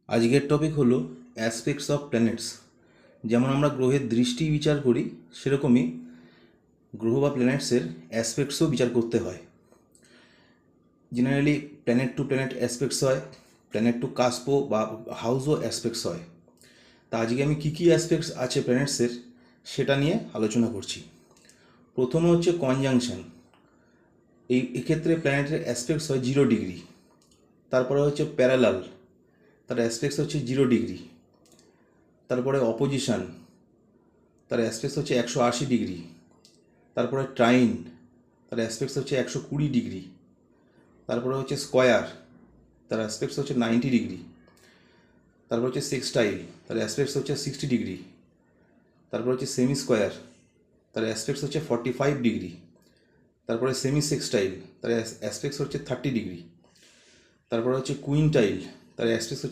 আজকের টপিক হলো aspects of planets. যেমন আমরা গ্রহের দৃষ্টি বিচার করি, সেরকমই গ্রহ বা প্ল্যানেটসের অ্যাসপেক্টসও বিচার করতে হয়। Generally planet two planet aspects হয়, প্ল্যানেট টু কাস্পো বা হাউসও অ্যাসপেক্টস হয়। তা আজকে আমি কী কী অ্যাসপেক্টস আছে প্ল্যানেটসের সেটা নিয়ে আলোচনা করছি। প্রথমে হচ্ছে কনজাংশন। এক্ষেত্রে প্ল্যানেটের অ্যাসপেক্টস হয় 0 ডিগ্রি। তারপরে হচ্ছে প্যারালাল, তার অ্যাসপেক্টস হচ্ছে 0 ডিগ্রি। তারপরে অপোজিশন, তার অ্যাসপেক্টস হচ্ছে 180 ডিগ্রি। তারপরে ট্রাইন, তার অ্যাসপেক্টস হচ্ছে 120 ডিগ্রি। তারপরে হচ্ছে স্কোয়ার, তার অ্যাসপেক্টস হচ্ছে 90 ডিগ্রি। তারপর হচ্ছে সেক্সটাইল, তার অ্যাসপেক্টস হচ্ছে 60 ডিগ্রি। তারপর হচ্ছে সেমি স্কোয়ার, তার অ্যাসপেক্টস হচ্ছে 45 ডিগ্রি। তারপরে সেমি সেক্সটাইল, তার অ্যাসপেক্টস হচ্ছে 30 ডিগ্রি। তারপরে হচ্ছে কুইন্টাইল, তার অ্যাসপেক্টস হচ্ছে